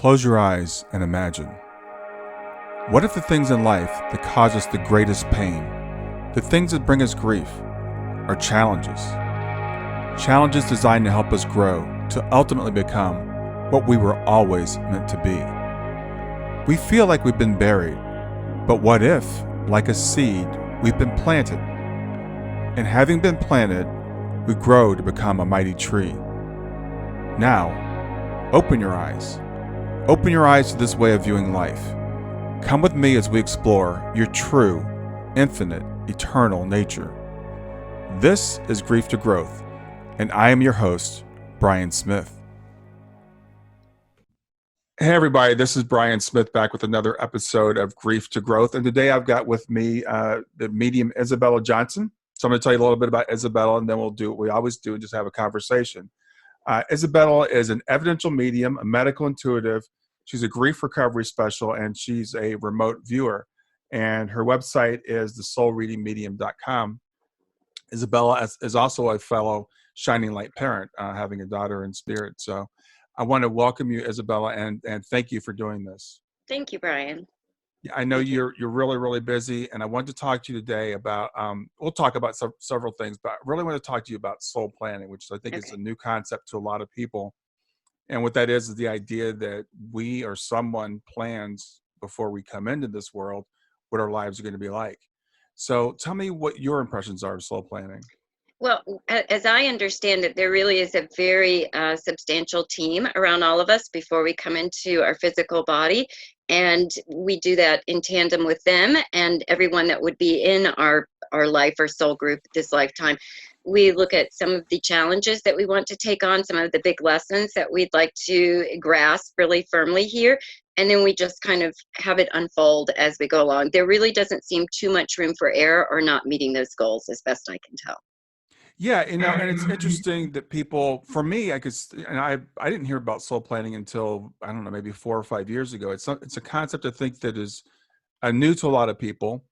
Close your eyes and imagine. What if the things in life that cause us the greatest pain, the things that bring us grief, are challenges? Challenges designed to help us grow, to ultimately become what we were always meant to be. We feel like we've been buried, but what if, like a seed, we've been planted? And having been planted, we grow to become a mighty tree. Now, open your eyes. Open your eyes to this way of viewing life. Come with me as we explore your true, infinite, eternal nature. This is Grief to Growth, and I am your host, Brian Smith. Hey everybody, this is Brian Smith back with another episode of Grief to Growth, and today I've got with me the medium Isabella Johnson. So I'm going to tell you a little bit about Isabella, and then we'll do what we always do and just have a conversation. Isabella is an evidential medium, a medical intuitive. She's a grief recovery specialist, and she's a remote viewer. And her website is thesoulreadingmedium.com. Isabella is also a fellow Shining Light parent, having a daughter in spirit. So I want to welcome you, Isabella, and thank you for doing this. Thank you, Brian. Yeah, I know you're really, really busy, and I want to talk to you today about, we'll talk about several things, but I really want to talk to you about soul planning, which I think is a new concept to a lot of people. And what that is the idea that we or someone plans before we come into this world what our lives are going to be like. So tell me what your impressions are of soul planning. Well, as I understand it, there really is a very substantial team around all of us before we come into our physical body. And we do that in tandem with them and everyone that would be in our life or soul group this lifetime. We look at some of the challenges that we want to take on, some of the big lessons that we'd like to grasp really firmly here. And then we just kind of have it unfold as we go along. There really doesn't seem too much room for error or not meeting those goals, as best I can tell. Yeah, and it's interesting that people, for me, I didn't hear about soul planning until, I don't know, maybe 4 or 5 years ago. It's a concept I think that is new to a lot of people.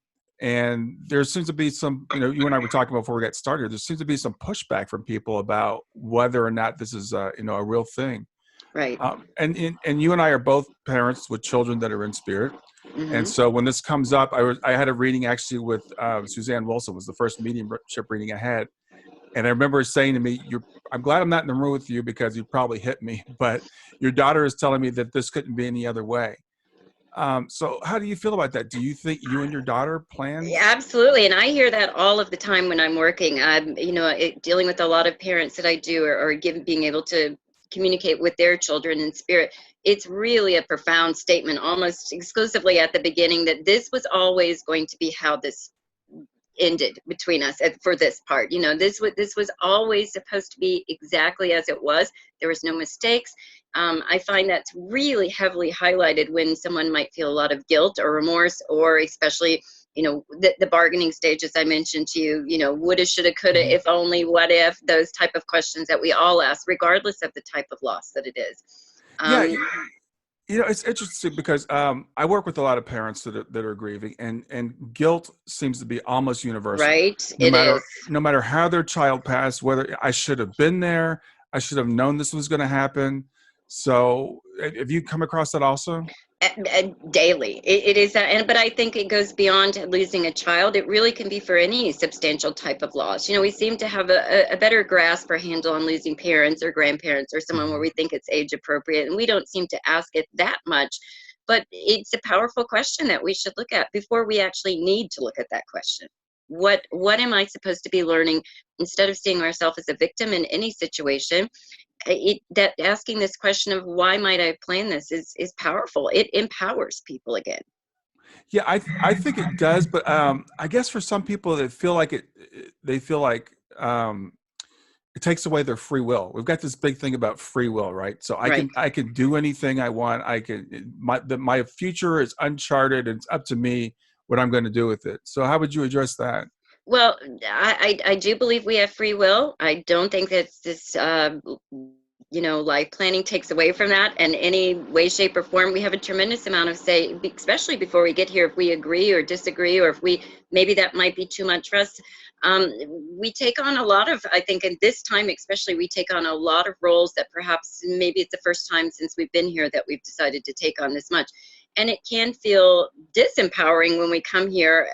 And there seems to be some, you and I were talking before we got started, there seems to be some pushback from people about whether or not this is a real thing. Right. And you and I are both parents with children that are in spirit. Mm-hmm. And so when this comes up, I had a reading actually with Suzanne Wilson, was the first mediumship reading I had. And I remember saying to me, I'm glad I'm not in the room with you because you probably hit me, but your daughter is telling me that this couldn't be any other way. So how do you feel about that? Do you think you and your daughter plan? Yeah, absolutely. And I hear that all of the time when I'm working. Dealing with a lot of parents that I do or being able to communicate with their children in spirit. It's really a profound statement, almost exclusively at the beginning, that this was always going to be how this ended between us for this part. This was always supposed to be exactly as it was. There was no mistakes. I find that's really heavily highlighted when someone might feel a lot of guilt or remorse, or especially the bargaining stage, as I mentioned to you, woulda, shoulda, coulda, if only, what if, those type of questions that we all ask, regardless of the type of loss that it is. It's interesting because I work with a lot of parents that are grieving, and guilt seems to be almost universal. Right. No matter how their child passed, whether I should have been there, I should have known this was going to happen. So have you come across that also? Daily. It is that, but I think it goes beyond losing a child. It really can be for any substantial type of loss. We seem to have a better grasp or handle on losing parents or grandparents or someone where we think it's age appropriate, and we don't seem to ask it that much. But it's a powerful question that we should look at before we actually need to look at that question. What am I supposed to be learning, instead of seeing ourselves as a victim in any situation? That asking this question of why might I plan this is powerful. It empowers people again. Yeah, I think it does, but I guess for some people they feel like it takes away their free will. We've got this big thing about free will, right? So I can do anything I want. My future is uncharted, and it's up to me what I'm going to do with it. So how would you address that? Well, I do believe we have free will. I don't think that this, life planning takes away from that in any way, shape, or form. We have a tremendous amount of say, especially before we get here, if we agree or disagree, or if maybe that might be too much for us. We take on a lot of, I think in this time especially, we take on a lot of roles that perhaps maybe it's the first time since we've been here that we've decided to take on this much. And it can feel disempowering when we come here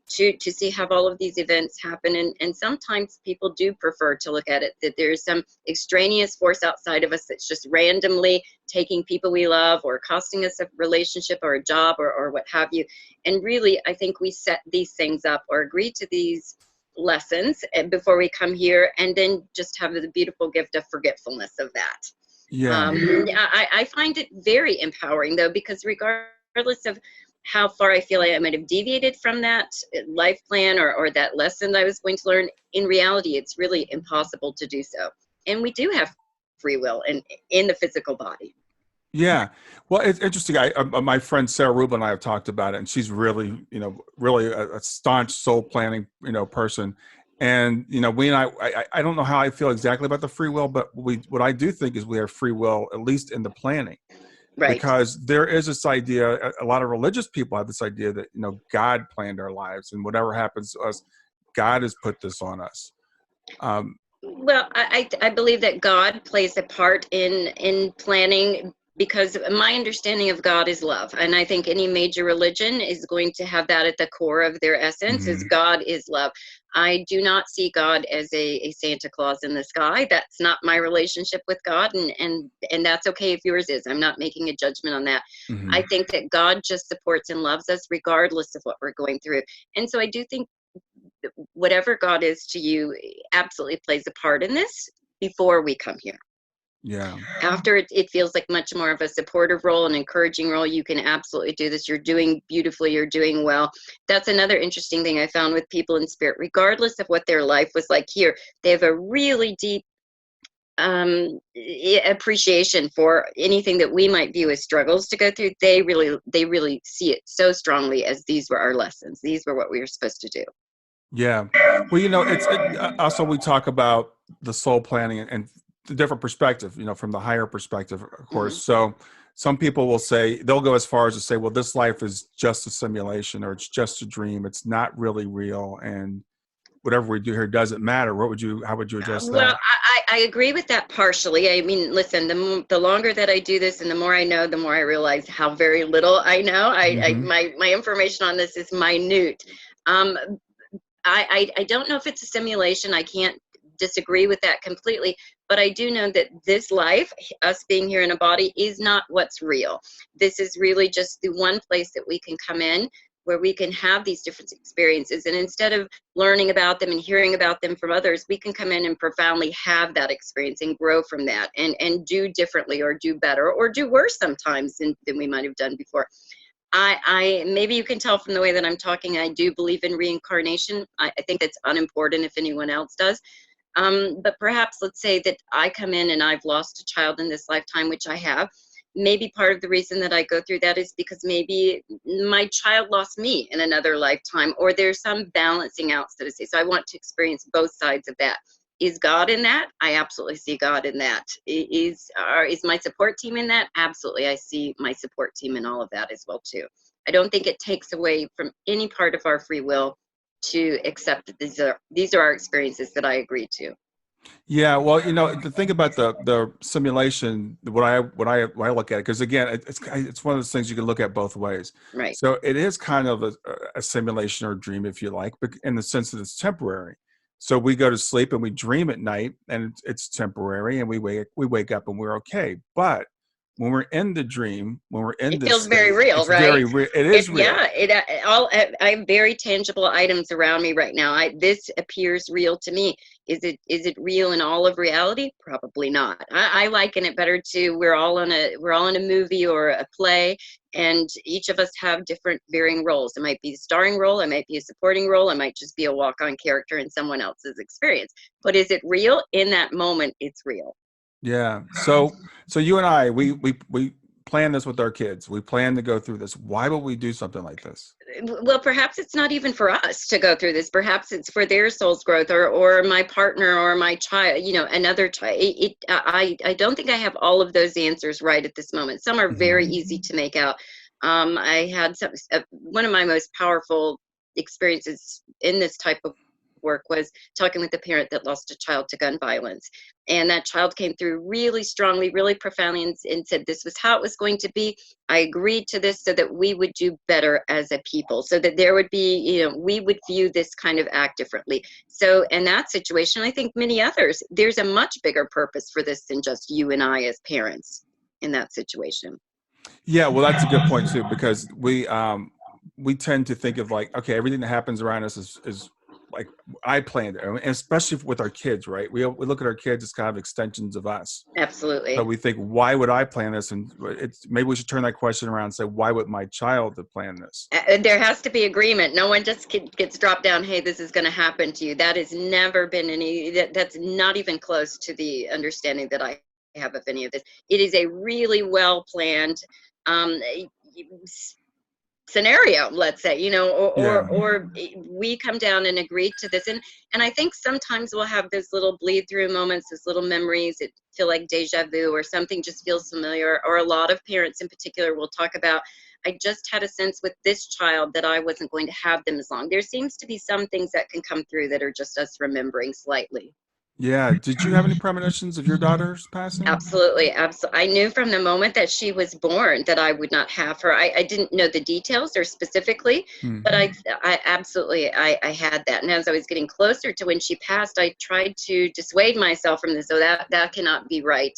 to see have all of these events happen. And sometimes people do prefer to look at it that there's some extraneous force outside of us that's just randomly taking people we love or costing us a relationship or a job or what have you. And really, I think we set these things up or agree to these lessons before we come here, and then just have the beautiful gift of forgetfulness of that. Yeah. I find it very empowering, though, because regardless of how far I feel I might have deviated from that life plan or that lesson that I was going to learn, in reality, it's really impossible to do so. And we do have free will in the physical body. Yeah. Well, it's interesting. My friend Sarah Rubin and I have talked about it, and she's really, really a staunch soul planning, person. And, we and I don't know how I feel exactly about the free will, but what I do think is we have free will, at least in the planning. Right. Because there is this idea, a lot of religious people have this idea that, God planned our lives, and whatever happens to us, God has put this on us. Well, I believe that God plays a part in planning, because my understanding of God is love. And I think any major religion is going to have that at the core of their essence, is God is love. I do not see God as a Santa Claus in the sky. That's not my relationship with God, and that's okay if yours is. I'm not making a judgment on that. I think that God just supports and loves us regardless of what we're going through. And so I do think whatever God is to you absolutely plays a part in this before we come here. Yeah. After it feels like much more of a supportive role, an encouraging role. You can absolutely do this. You're doing beautifully. You're doing well. That's another interesting thing I found with people in spirit. Regardless of what their life was like here, they have a really deep appreciation for anything that we might view as struggles to go through. They really see it so strongly as these were our lessons. These were what we were supposed to do. Yeah. Well, also we talk about the soul planning and the different perspective, from the higher perspective, of course. So some people will say, they'll go as far as to say, well, this life is just a simulation, or it's just a dream. It's not really real. And whatever we do here doesn't matter. How would you address that? Well, I agree with that partially. I mean, listen, the longer that I do this and the more I know, the more I realize how very little I know. My information on this is minute. I don't know if it's a simulation. I can't disagree with that completely, but I do know that this life, us being here in a body, is not what's real. This is really just the one place that we can come in where we can have these different experiences. And instead of learning about them and hearing about them from others, we can come in and profoundly have that experience and grow from that and do differently or do better or do worse sometimes than we might have done before. I maybe you can tell from the way that I'm talking, I do believe in reincarnation. I think that's unimportant if anyone else does. But perhaps let's say that I come in and I've lost a child in this lifetime, which I have. Maybe part of the reason that I go through that is because maybe my child lost me in another lifetime, or there's some balancing out, so to say. So I want to experience both sides of that. Is God in that? I absolutely see God in that. Is my support team in that? Absolutely. I see my support team in all of that as well, too. I don't think it takes away from any part of our free will to accept that these are our experiences that I agree to. Yeah, well, the thing about the simulation, what I look at it, because again, it's one of those things you can look at both ways. Right. So it is kind of a simulation or a dream, if you like, but in the sense that it's temporary. So we go to sleep and we dream at night, and it's temporary, and we wake up and we're okay. But when we're in the dream, it feels very real, right? Very real. It is real. Yeah, I have very tangible items around me right now. This appears real to me. Is it real in all of reality? Probably not. I liken it better to we're all in a movie or a play, and each of us have different varying roles. It might be a starring role, it might be a supporting role, it might just be a walk-on character in someone else's experience. But is it real? In that moment, it's real. Yeah. So you and I, we plan this with our kids. We plan to go through this. Why would we do something like this? Well, perhaps it's not even for us to go through this. Perhaps it's for their soul's growth, or my partner, or my child, another child. I don't think I have all of those answers right at this moment. Some are very easy to make out. I had one of my most powerful experiences in this type of work was talking with a parent that lost a child to gun violence. And that child came through really strongly, really profoundly, and said this was how it was going to be. I agreed to this so that we would do better as a people, so that there would be, we would view this kind of act differently. So in that situation, I think many others, there's a much bigger purpose for this than just you and I as parents in that situation. Yeah, well, that's a good point too, because we tend to think of like, okay, everything that happens around us is like I planned it, and especially with our kids, right? We look at our kids as kind of extensions of us. So Absolutely. we think, why would I plan this? And maybe we should turn that question around and say, why would my child have planned this? There has to be agreement. No one just gets dropped down, hey, this is going to happen to you. That has never been that's not even close to the understanding that I have of any of this. It is a really well planned um, scenario, let's say, Yeah. or we come down and agree to this. And I think sometimes we'll have those little bleed through moments, those little memories that feel like deja vu, or something just feels familiar. Or a lot of parents in particular will talk about, I just had a sense with this child that I wasn't going to have them as long. There seems to be some things that can come through that are just us remembering slightly. Yeah. Did you have any premonitions of your daughter's passing? Absolutely, absolutely. I knew from the moment that she was born that I would not have her. I didn't know the details or specifically, Hmm. but I absolutely, I had that. And as I was getting closer to when she passed, I tried to dissuade myself from this. So that cannot be right.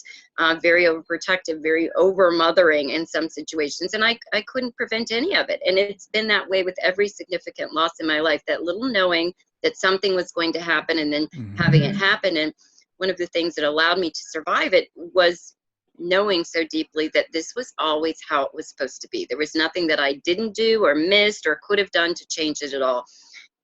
Very overprotective, very over mothering in some situations, and I couldn't prevent any of it. And it's been that way with every significant loss in my life. That little knowing that something was going to happen, and then Hmm. having it happen. And one of the things that allowed me to survive it was knowing so deeply that this was always how it was supposed to be. There was nothing that I didn't do or missed or could have done to change it at all.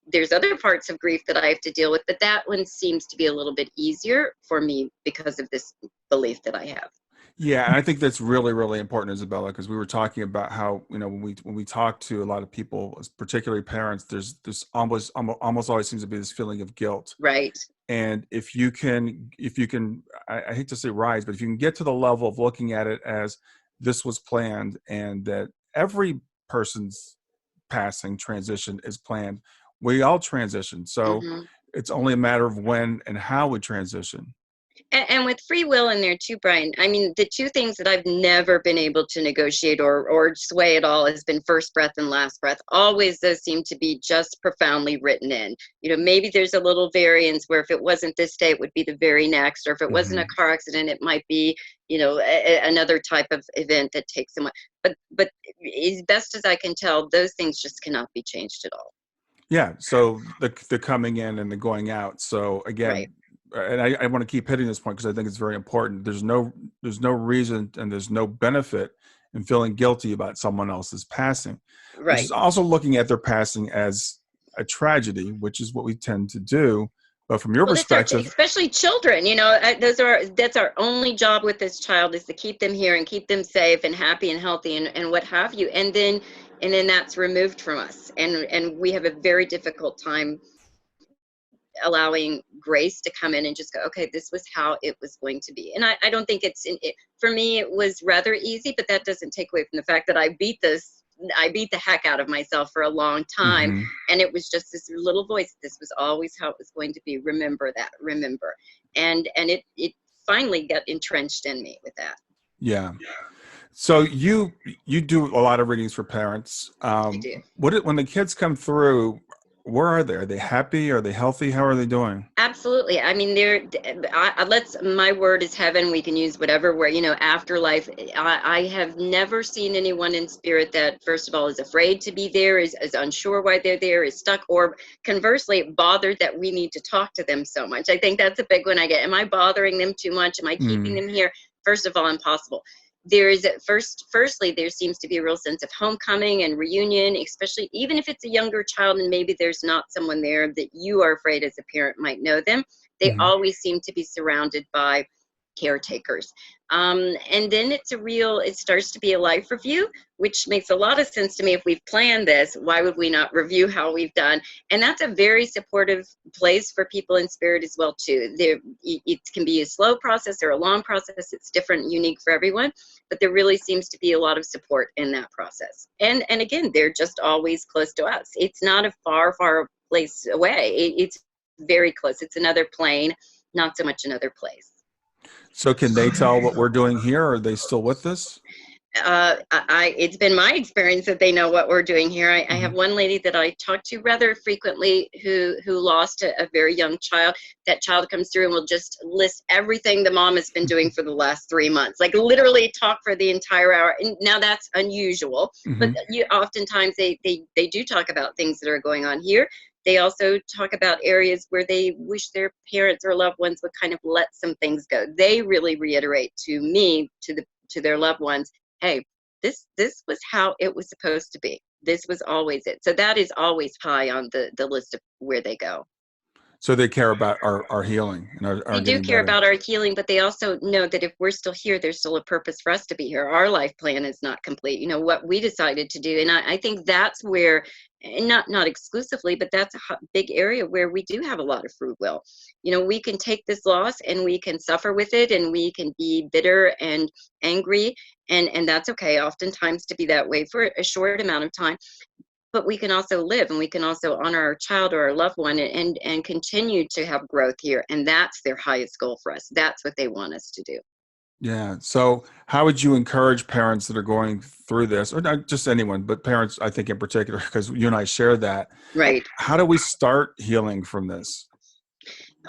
There's other parts of grief that I have to deal with, but that one seems to be a little bit easier for me because of this belief that I have. Yeah, and I think that's really, really important, Isabella, because we were talking about how, when we talk to a lot of people, particularly parents, there's almost always seems to be this feeling of guilt. Right. And if you can, I hate to say rise, but if you can get to the level of looking at it as this was planned, and that every person's passing transition is planned, we all transition. So Hmm. it's only a matter of when and how we transition. And with free will in there too, Brian. I mean, the two things that I've never been able to negotiate or sway at all has been first breath and last breath. Always those seem to be just profoundly written in. Maybe there's a little variance where if it wasn't this day, it would be the very next, or if it wasn't a Hmm. car accident, it might be, another type of event that takes someone. But as best as I can tell, those things just cannot be changed at all. Yeah. So the coming in and the going out. So Right. again, and I want to keep hitting this point because I think it's very important. There's no reason and there's no benefit in feeling guilty about someone else's passing, which is Right. also looking at their passing as a tragedy, which is what we tend to do. But from your Well, perspective, especially children. That's our only job with this child, is to keep them here and keep them safe and happy and healthy and what have you. And then that's removed from us, and we have a very difficult time allowing grace to come in and just go, okay, this was how it was going to be. And I don't think for me, it was rather easy, but that doesn't take away from the fact that I beat the heck out of myself for a long time. mhm, And it was just this little voice. This was always how it was going to be. Remember that, remember. And it finally got entrenched in me with that. yeah. So you do a lot of readings for parents. I do. When the kids come through, where are they? Are they happy? Are they healthy? How are they doing? Absolutely. I mean, let's, my word is heaven. We can use whatever word, afterlife. I have never seen anyone in spirit that, first of all, is afraid to be there, is unsure why they're there, is stuck, or conversely, bothered that we need to talk to them so much. I think that's a big one I get. Am I bothering them too much? Am I keeping Mm, them here? First of all, impossible. Firstly, there seems to be a real sense of homecoming and reunion, especially even if it's a younger child and maybe there's not someone there that you are afraid as a parent might know them. They mhm. always seem to be surrounded by caretakers. And then it starts to be a life review, which makes a lot of sense to me. If we've planned this, why would we not review how we've done? And that's a very supportive place for people in spirit as well too. It can be a slow process or a long process. It's different, unique for everyone, but there really seems to be a lot of support in that process. And again, they're just always close to us. It's not a far place away. It's very close. It's another plane, not so much another place. So can they tell what we're doing here? Or are they still with us? It's been my experience that they know what we're doing here. I have Mm-hmm. one lady that I talk to rather frequently who lost a very young child. That child comes through and will just list everything the mom has been doing for the last 3 months, like literally talk for the entire hour. And now that's unusual, but Mm-hmm. oftentimes they do talk about things that are going on here. They also talk about areas where they wish their parents or loved ones would kind of let some things go. They really reiterate to me, to their loved ones, hey, this was how it was supposed to be. This was always it. So that is always high on the list of where they go. So they care about our healing and They our do getting care better. about our healing, but they also know that if we're still here, there's still a purpose for us to be here. Our life plan is not complete. You know, what we decided to do. And I think that's where, and not exclusively, but that's a big area where we do have a lot of free will. You know, we can take this loss and we can suffer with it and we can be bitter and angry. And that's okay, oftentimes, to be that way for a short amount of time, but we can also live and we can also honor our child or our loved one and continue to have growth here, and that's their highest goal for us. That's what they want us to do. Yeah. So how would you encourage parents that are going through this, or not just anyone, but parents, I think in particular, because you and I share that, Right. how do we start healing from this?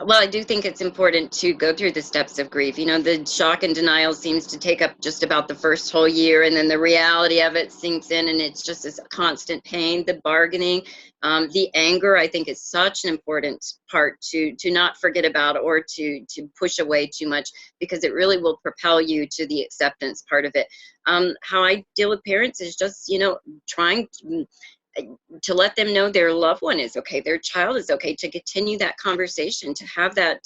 Well, I do think it's important to go through the steps of grief. You know, the shock and denial seems to take up just about the first whole year, and then the reality of it sinks in, and it's just this constant pain, the bargaining, the anger. I think is such an important part to not forget about or to push away too much, because it really will propel you to the acceptance part of it. How I deal with parents is just, you know, trying to let them know their loved one is okay, their child is okay, to continue that conversation, to have that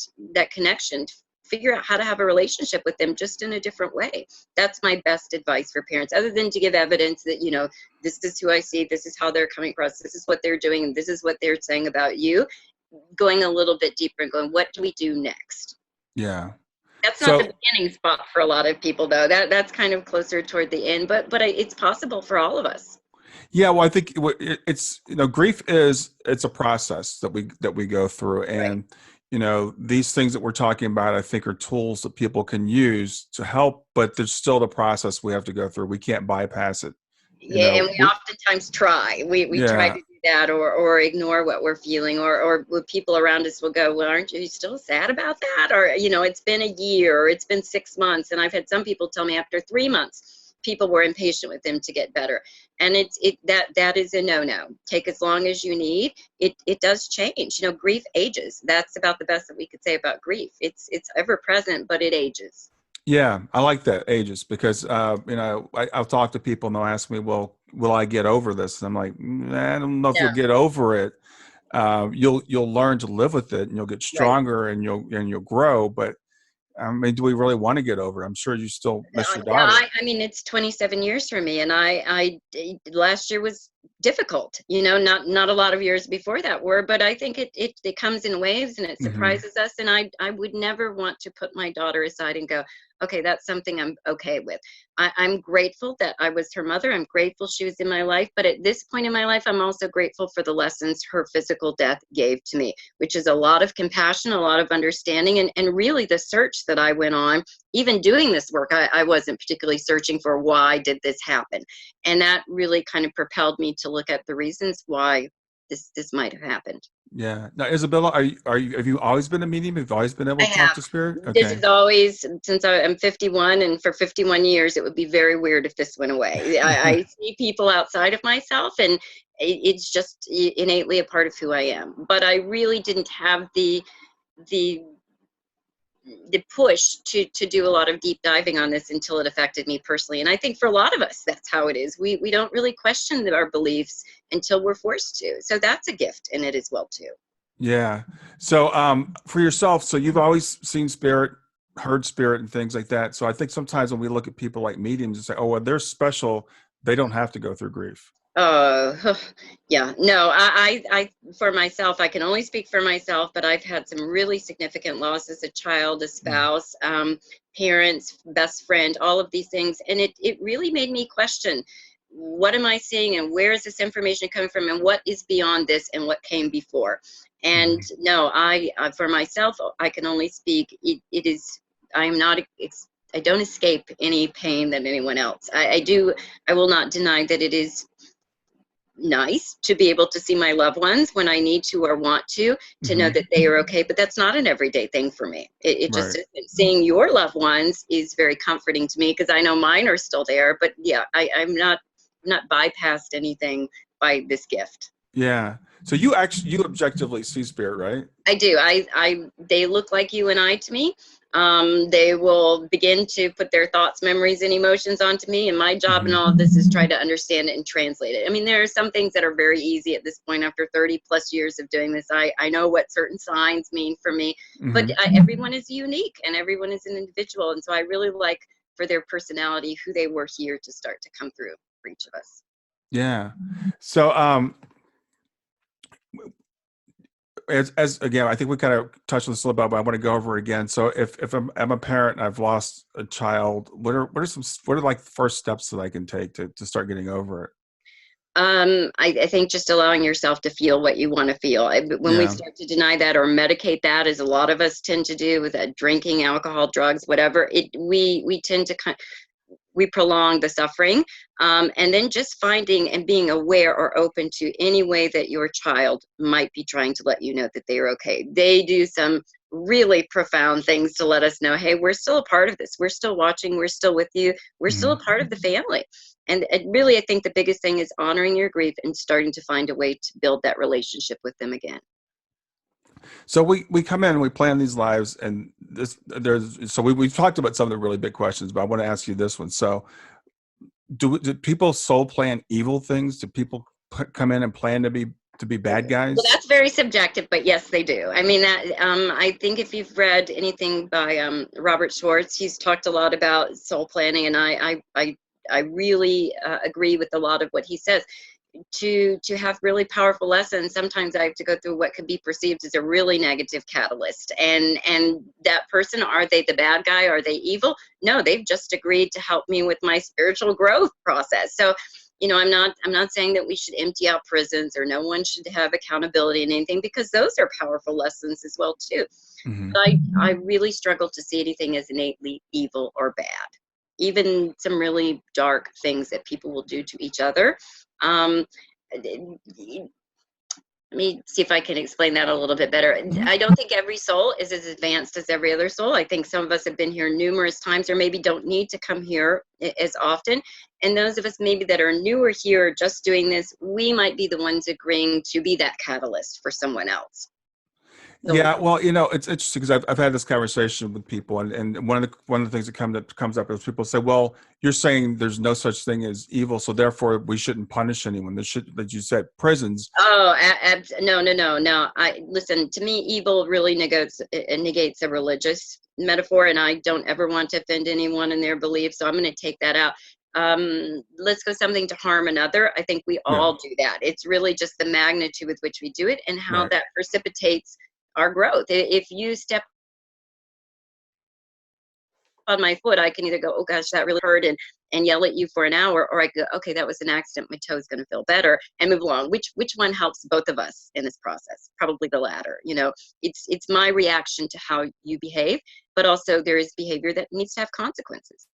connection, to figure out how to have a relationship with them just in a different way. That's my best advice for parents, other than to give evidence that, you know, this is who I see, this is how they're coming across, this is what they're doing, and this is what they're saying about you. Going a little bit deeper and going, what do we do next? Yeah. That's not the So beginning spot for a lot of people, though. That's kind of closer toward the end, but it's possible for all of us. yeah, well, I think it's, grief is, it's a process that we go through, Right. and these things that we're talking about, I think, are tools that people can use to help, but there's still the process we have to go through. We can't bypass it. Yeah, and we We, oftentimes try. We try to yeah, do that, or ignore what we're feeling, or people around us will go, "Well, aren't you still sad about that?" Or, you know, it's been a year, or it's been 6 months, and I've had some people tell me after 3 months, people were impatient with them to get better, and that is a no-no. Take as long as you need. It does change. You know, grief ages. That's about the best that we could say about grief. It's ever present, but it ages. yeah, I like that, ages, because I'll talk to people and they'll ask me, well, will I get over this? And I'm like, I don't know if No, you'll get over it. You'll learn to live with it, and you'll get right. stronger, and you'll grow. But I mean, do we really want to get over it? I'm sure you still miss your Yeah, daughter. I mean, it's 27 years for me, and last year was difficult. You know, not a lot of years before that were, but I think it comes in waves and it Hmm. surprises us. And I would never want to put my daughter aside and go, okay, that's something I'm okay with. I'm grateful that I was her mother. I'm grateful she was in my life, but at this point in my life, I'm also grateful for the lessons her physical death gave to me, which is a lot of compassion, a lot of understanding, and really the search that I went on. Even doing this work, I wasn't particularly searching for why did this happen. And that really kind of propelled me to look at the reasons why this might have happened. Yeah. Now, Isabella, have you always been a medium? Have you always been I able to talk have. to spirit? This Okay. is always, since I'm 51, and for 51 years, it would be very weird if this went away. I see people outside of myself, and it's just innately a part of who I am. But I really didn't have the the push to do a lot of deep diving on this until it affected me personally. And I think for a lot of us, that's how it is. We don't really question our beliefs until we're forced to. So that's a gift in it as well too. Yeah. So, for yourself, so you've always seen spirit, heard spirit, and things like that. So I think sometimes when we look at people like mediums and say, "Oh, well, they're special. They don't have to go through grief." Uh, yeah, no, for myself, I can only speak for myself, but I've had some really significant losses: a child, a Mm. spouse, parents, best friend, all of these things. And it really made me question, what am I seeing, and where is this information coming from, and what is beyond this, and what came before. And no, I for myself, I can only speak. It is, I'm not. I don't escape any pain than anyone else. I will not deny that it is nice to be able to see my loved ones when I need to or want to know that they are okay. But that's not an everyday thing for me. It just isn't. Seeing your loved ones is very comforting to me because I know mine are still there. But yeah, I'm not bypassed anything by this gift. Yeah. So you objectively see spirit, right? I do. They look like you and I to me. They will begin to put their thoughts, memories, and emotions onto me. And my job in all of this is try to understand it and translate it. I mean, there are some things that are very easy at this point after 30 plus years of doing this. I know what certain signs mean for me, but everyone is unique and everyone is an individual. And so I really like for their personality, who they were here to start to come through for each of us. Yeah. So, as again, I think we kind of touched on this a little bit, but I want to go over it again. So if I'm a parent and I've lost a child, what are like the first steps that I can take to start getting over it? I think just allowing yourself to feel what you want to feel. When we start to deny that or medicate that, as a lot of us tend to do with drinking, alcohol, drugs, whatever, we tend to we prolong the suffering, and then just finding and being aware or open to any way that your child might be trying to let you know that they are okay. They do some really profound things to let us know, hey, we're still a part of this. We're still watching. We're still with you. We're still a part of the family. And really, I think the biggest thing is honoring your grief and starting to find a way to build that relationship with them again. So we come in and we plan these lives, and we've talked about some of the really big questions, but I want to ask you this one. So do people soul plan evil things? Do people come in and plan to be bad guys? Well, that's very subjective, but yes, they do. I mean, that I think if you've read anything by Robert Schwartz, he's talked a lot about soul planning, and I really agree with a lot of what he says. To have really powerful lessons, sometimes I have to go through what could be perceived as a really negative catalyst, and that person, are they the bad guy? Are they evil? No, they've just agreed to help me with my spiritual growth process. So I'm not saying that we should empty out prisons or no one should have accountability in anything, because those are powerful lessons as well too. But I really struggle to see anything as innately evil or bad. Even some really dark things that people will do to each other. Let me see if I can explain that a little bit better. I don't think every soul is as advanced as every other soul. I think some of us have been here numerous times, or maybe don't need to come here as often. And those of us maybe that are newer here, just doing this, we might be the ones agreeing to be that catalyst for someone else. So, yeah, well, it's interesting because I've had this conversation with people, and one of the things that comes up is people say, well, you're saying there's no such thing as evil, so therefore we shouldn't punish anyone. That you said, prisons. Oh, no. Listen, to me, evil really negates a religious metaphor, and I don't ever want to offend anyone in their beliefs, so I'm going to take that out. Let's go something to harm another. I think we all do that. It's really just the magnitude with which we do it and how that precipitates our growth. If you step on my foot, I can either go, oh gosh, that really hurt, and yell at you for an hour, or I go, okay, that was an accident, my toe's going to feel better, and move along. Which one helps both of us in this process? Probably the latter. It's my reaction to how you behave, but also there is behavior that needs to have consequences.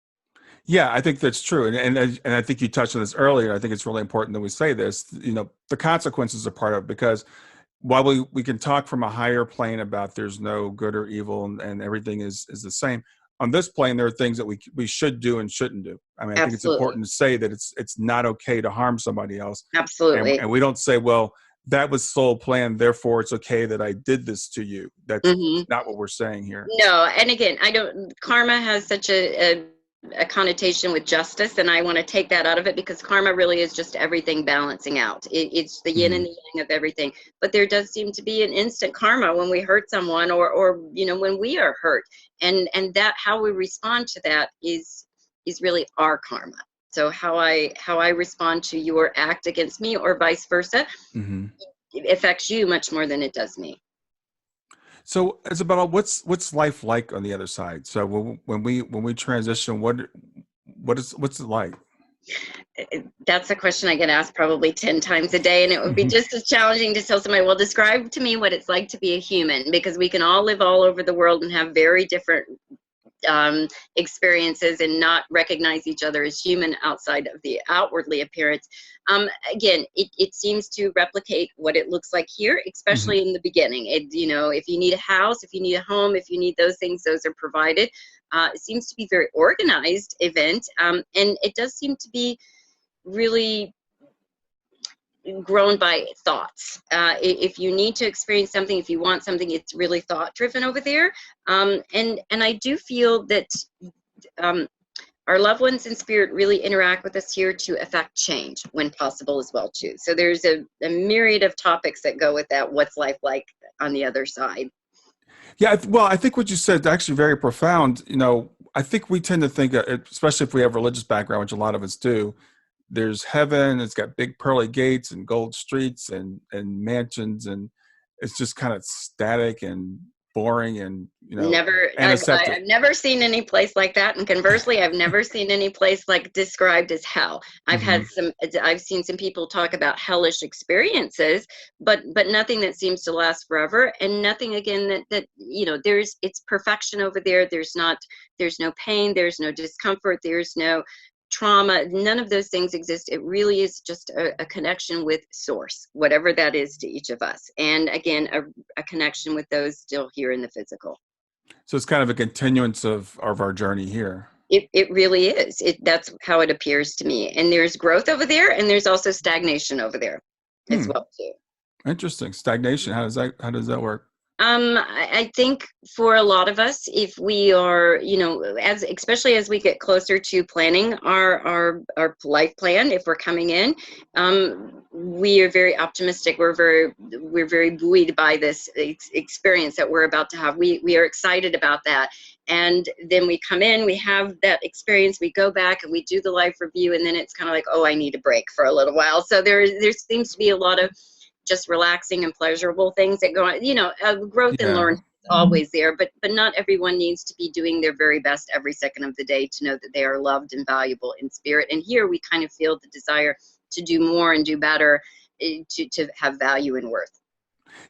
Yeah, I think that's true, and I think you touched on this earlier. I think it's really important that we say this. The consequences are part of it, because while we can talk from a higher plane about there's no good or evil and everything is the same, on this plane there are things that we should do and shouldn't do. I mean, I think it's important to say that it's not okay to harm somebody else. Absolutely. And we don't say, well, that was soul planned, therefore it's okay that I did this to you. That's not what we're saying here. No, and again, karma has such a connotation with justice, and I want to take that out of it, because karma really is just everything balancing out. It's the yin and the yang of everything. But there does seem to be an instant karma when we hurt someone, or when we are hurt, and that how we respond to that is really our karma. So how I respond to your act against me, or vice versa, it affects you much more than it does me. So, Isabella, what's life like on the other side? So when we transition, what's it like? That's a question I get asked probably 10 times a day, and it would be just as challenging to tell somebody, well, describe to me what it's like to be a human, because we can all live all over the world and have very different experiences and not recognize each other as human outside of the outwardly appearance. Again, it seems to replicate what it looks like here, especially in the beginning. If you need a house, if you need a home, if you need those things, those are provided. It seems to be very organized event, and it does seem to be really grown by thoughts. If you need to experience something, if you want something, it's really thought driven over there. And I do feel that our loved ones in spirit really interact with us here to affect change when possible as well too. So there's a myriad of topics that go with that. What's life like on the other side? Yeah, well, I think what you said is actually very profound. I think we tend to think, especially if we have religious background, which a lot of us do, there's heaven, it's got big pearly gates and gold streets and mansions, and it's just kind of static and boring and, Never, antiseptic. I've never seen any place like that, and conversely, I've never seen any place like described as hell. I've seen some people talk about hellish experiences, but nothing that seems to last forever, and nothing again that it's perfection over there. There's no pain, there's no discomfort, there's no trauma, none of those things exist. It really is just a connection with source, whatever that is to each of us, and again a connection with those still here in the physical. So it's kind of a continuance of our journey here. It really is. That's how it appears to me, and there's growth over there, and there's also stagnation over there as well too. Interesting. Stagnation, how does that work? I think for a lot of us, if we are, especially as we get closer to planning our life plan, if we're coming in, we are very optimistic. We're very buoyed by this experience that we're about to have. We are excited about that. And then we come in, we have that experience, we go back and we do the life review, and then it's kind of like, oh, I need a break for a little while. So there seems to be a lot of just relaxing and pleasurable things that go on. Growth and learn is always there, but not everyone needs to be doing their very best every second of the day to know that they are loved and valuable in spirit. And here we kind of feel the desire to do more and do better, to have value and worth.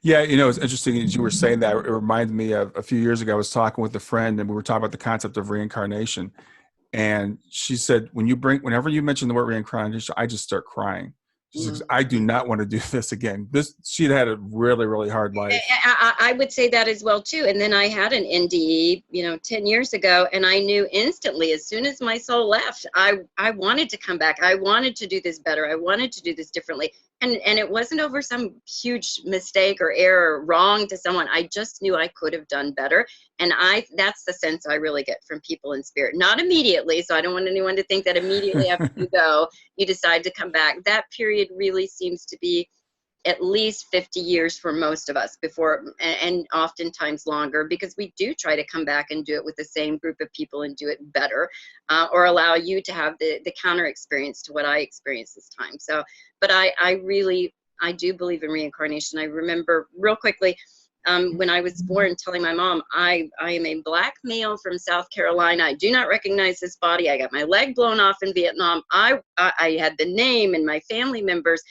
Yeah, it's interesting as you were saying that. It reminded me of a few years ago. I was talking with a friend, and we were talking about the concept of reincarnation. And she said, whenever you mention the word reincarnation, I just start crying. She says, I do not want to do this again. She'd had a really, really hard life. I would say that as well too. And then I had an NDE, 10 years ago, and I knew instantly as soon as my soul left, I wanted to come back. I wanted to do this better. I wanted to do this differently. And it wasn't over some huge mistake or error or wrong to someone. I just knew I could have done better. And that's the sense I really get from people in spirit. Not immediately. So I don't want anyone to think that immediately after you go, you decide to come back. That period really seems to be at least 50 years for most of us before, and oftentimes longer, because we do try to come back and do it with the same group of people and do it better, or allow you to have the counter experience to what I experienced this time. So, but I do believe in reincarnation. I remember real quickly, when I was born, telling my mom, I am a black male from South Carolina. I do not recognize this body. I got my leg blown off in Vietnam. I had the name and my family members.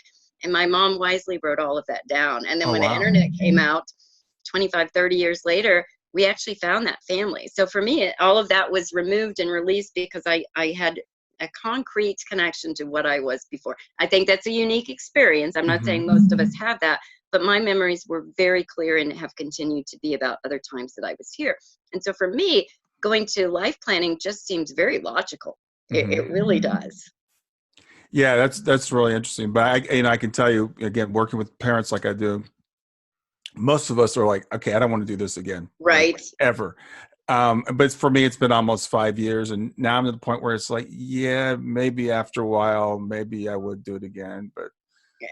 And my mom wisely wrote all of that down. And then when the internet came out 25, 30 years later, we actually found that family. So for me, all of that was removed and released because I had a concrete connection to what I was before. I think that's a unique experience. I'm not saying most of us have that, but my memories were very clear and have continued to be about other times that I was here. And so for me, going to life planning just seems very logical. It really does. Yeah, that's really interesting. But I can tell you, again, working with parents like I do, most of us are like, okay, I don't want to do this again, right? Like, ever. But for me, it's been almost 5 years, and now I'm at the point where it's like, yeah, maybe after a while, maybe I would do it again. But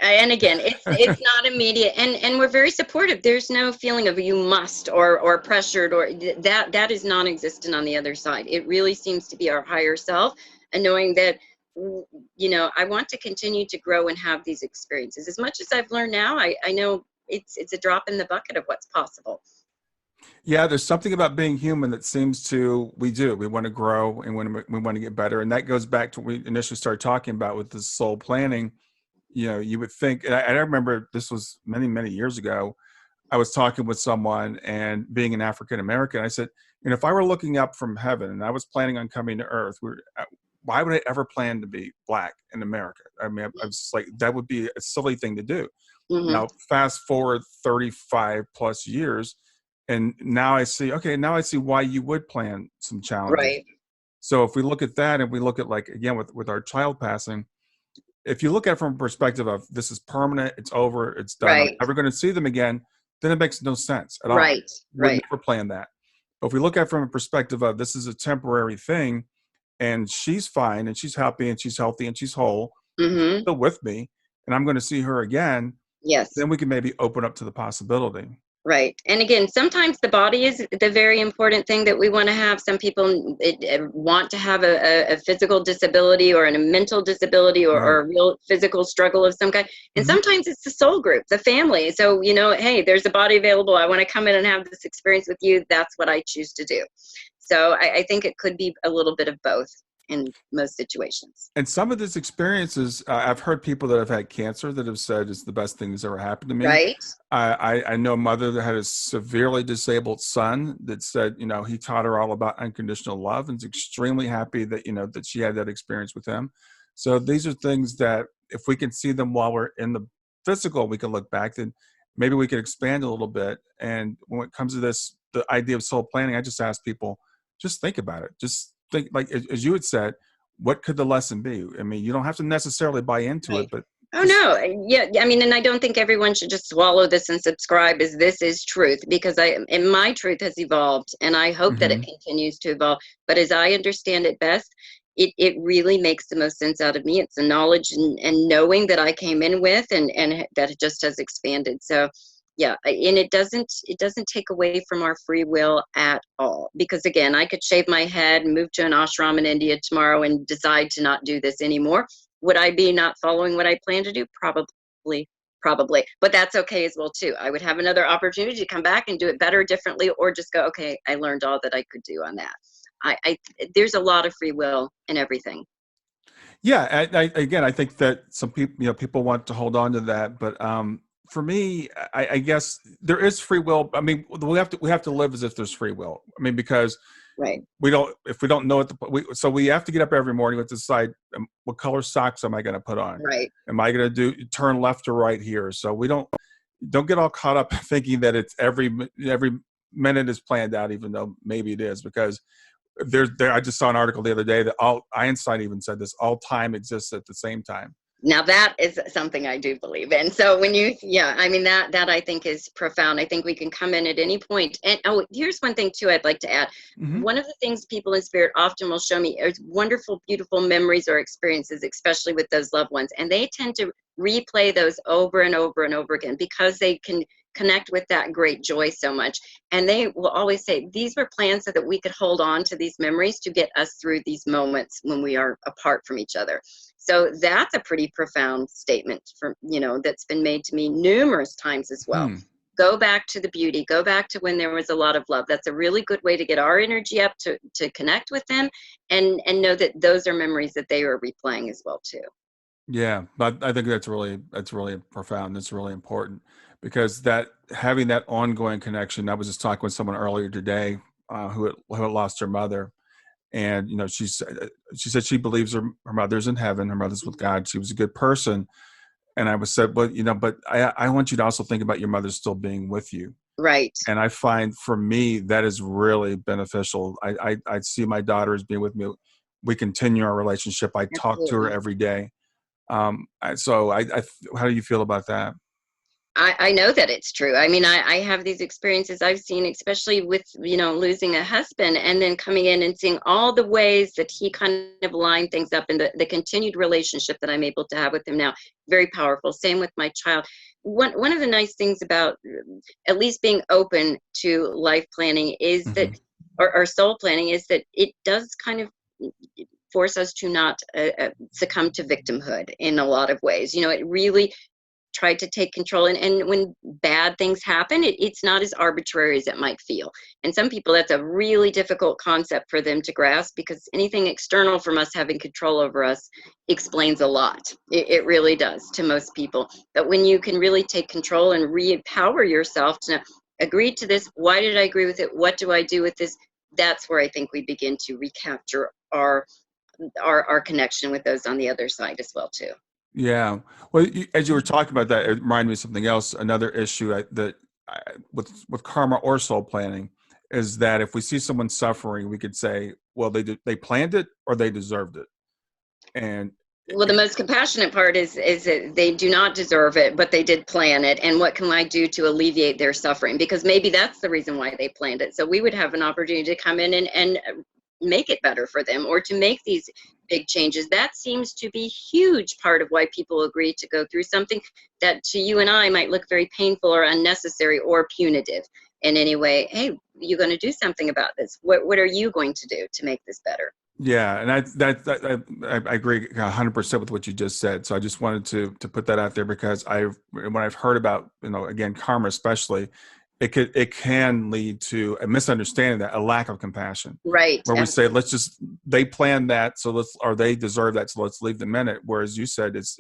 and again, it's not immediate, and we're very supportive. There's no feeling of you must or pressured, or that is non-existent on the other side. It really seems to be our higher self, and knowing that, I want to continue to grow and have these experiences. As much as I've learned now, I know it's a drop in the bucket of what's possible. Yeah, there's something about being human that seems to we want to grow and we want to get better, and that goes back to what we initially started talking about with the soul planning. You know, you would think, and I remember this was many years ago. I was talking with someone, and being an African American, I said, you know, if I were looking up from heaven and I was planning on coming to Earth, why would I ever plan to be black in America? I mean, I was like, that would be a silly thing to do. Hmm. Now, fast forward 35 plus years, and now I see, okay, now I see why you would plan some challenges. Right. So if we look at that and we look at, like, again, with our child passing, if you look at it from a perspective of this is permanent, it's over, it's done, I'm Right. never going to see them again, then it makes no sense at all. Right. Would Right. never plan that. But if we look at it from a perspective of this is a temporary thing, and she's fine and she's happy and she's healthy and she's whole, Hmm. still with me, and I'm going to see her again, Yes. then we can maybe open up to the possibility. Right. And again, sometimes the body is the very important thing that we want to have. Some people want to have a physical disability or a mental disability, Right. or a real physical struggle of some kind. And Hmm. sometimes it's the soul group, the family. So, hey, there's a body available. I want to come in and have this experience with you. That's what I choose to do. So I think it could be a little bit of both in most situations. And some of these experiences, I've heard people that have had cancer that have said it's the best thing that's ever happened to me. Right. I know a mother that had a severely disabled son that said, you know, he taught her all about unconditional love and is extremely happy that, you know, that she had that experience with him. So these are things that if we can see them while we're in the physical, we can look back, then maybe we can expand a little bit. And when it comes to this, the idea of soul planning, I just ask people, just think about it. Just think, like, as you had said, what could the lesson be? I mean, you don't have to necessarily buy into it, Right. but Oh just, no, yeah. I mean, and I don't think everyone should just swallow this and subscribe as this is truth, because and my truth has evolved, and I hope that it mhm. continues to evolve. But as I understand it best, it really makes the most sense out of me. It's the knowledge and knowing that I came in with, and that it just has expanded. So yeah, and it doesn't take away from our free will at all. Because again, I could shave my head and move to an ashram in India tomorrow and decide to not do this anymore. Would I be not following what I plan to do? Probably, probably. But that's okay as well too. I would have another opportunity to come back and do it better, differently, or just go, okay, I learned all that I could do on that. I there's a lot of free will in everything. Yeah, again, I think that some people, you know, people want to hold on to that, but for me, I guess there is free will. I mean, we have to live as if there's free will. I mean, because Right. we don't, if we don't know it, so we have to get up every morning with decide, what color socks am I going to put on? Right. Am I going to turn left or right here? So we don't get all caught up thinking that it's every minute is planned out, even though maybe it is, because I just saw an article the other day that all Einstein even said this, all time exists at the same time. Now that is something I do believe in. So yeah, I mean, that I think is profound. I think we can come in at any point. And oh, here's one thing too I'd like to add. Hmm. One of the things people in spirit often will show me is wonderful, beautiful memories or experiences, especially with those loved ones. And they tend to replay those over and over and over again because they can connect with that great joy so much. And they will always say, these were planned so that we could hold on to these memories to get us through these moments when we are apart from each other. So that's a pretty profound statement that's been made to me numerous times as well. Hmm. Go back to the beauty, go back to when there was a lot of love. That's a really good way to get our energy up to connect with them, and know that those are memories that they are replaying as well too. Yeah, but I think that's really profound. That's really important because that having that ongoing connection. I was just talking with someone earlier today who had lost her mother, and you know she said she believes her mother's in heaven, her mother's with God. She was a good person, and I was said, but you know, but I want you to also think about your mother still being with you. Right. And I find for me that is really beneficial. I see my daughter as being with me. We continue our relationship. I talk to her Absolutely. every day. So how do you feel about that? I know that it's true. I mean, I have these experiences I've seen, especially with, losing a husband and then coming in and seeing all the ways that he kind of lined things up, and the continued relationship that I'm able to have with him now. Very powerful. Same with my child. One of the nice things about at least being open to life planning is that, Hmm. or soul planning, is that it does kind of force us to not succumb to victimhood in a lot of ways. It really tried to take control. And when bad things happen, it's not as arbitrary as it might feel. And some people, that's a really difficult concept for them to grasp, because anything external from us having control over us explains a lot. It really does to most people. But when you can really take control and re-empower yourself to agree to this, why did I agree with it? What do I do with this? That's where I think we begin to recapture our connection with those on the other side as well too. Yeah. Well, as you were talking about that, it reminded me of something else. Another issue with karma or soul planning is that if we see someone suffering, we could say, well, they planned it or they deserved it. And well, the most compassionate part is that they do not deserve it, but they did plan it. And what can I do to alleviate their suffering? Because maybe that's the reason why they planned it. So we would have an opportunity to come in and make it better for them, or to make these big changes. That seems to be a huge part of why people agree to go through something that to you and I might look very painful or unnecessary or punitive in any way. Hey, you're going to do something about this. What are you going to do to make this better? yeah, and I agree 100% with what you just said. So I just wanted to put that out there, because when I've heard about, again, karma especially, it can lead to a misunderstanding, that a lack of compassion, right? Where we say, they planned that, or they deserve that, so let's leave them in it. Whereas you said it's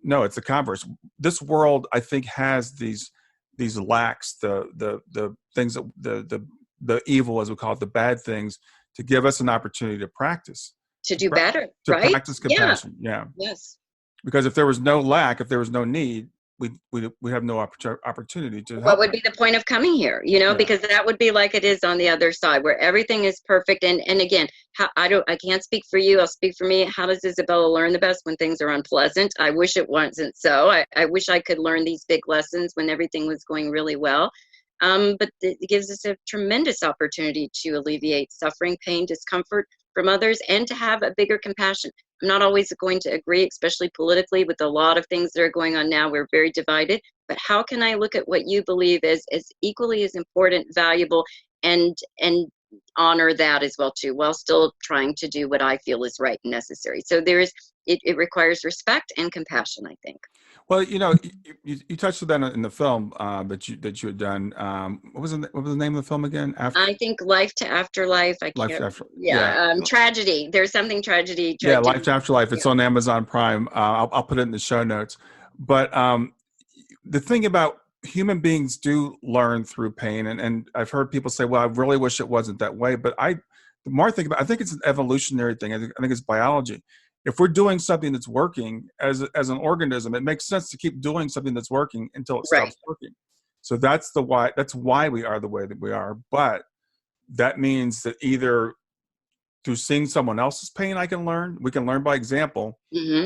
the converse. This world, I think, has these lacks, the things that the evil, as we call it, the bad things, to give us an opportunity to practice, to do better, to right? practice compassion. Yeah. Yes. Because if there was no lack, if there was no need, we have no opportunity to help. What would be the point of coming here? Yeah. Because that would be like it is on the other side, where everything is perfect. And again, I can't speak for you. I'll speak for me. How does Isabella learn the best? When things are unpleasant. I wish it wasn't so. I wish I could learn these big lessons when everything was going really well. But it gives us a tremendous opportunity to alleviate suffering, pain, discomfort from others, and to have a bigger compassion. I'm not always going to agree, especially politically, with a lot of things that are going on now. We're very divided. But how can I look at what you believe as equally as important, valuable, and honor that as well too, while still trying to do what I feel is right and necessary? So it requires respect and compassion, I think. Well, you touched on that in the film that you had done. What was the name of the film again? I think Life to Afterlife. Tragedy. There's something tragedy. Yeah, Life to Afterlife. It's on Amazon Prime. I'll put it in the show notes. But the thing about human beings do learn through pain, and I've heard people say, "Well, I really wish it wasn't that way." But the more I think about it, I think it's an evolutionary thing. I think it's biology. If we're doing something that's working as an organism, it makes sense to keep doing something that's working until it stops working. So that's why we are the way that we are. But that means that either through seeing someone else's pain, we can learn by example,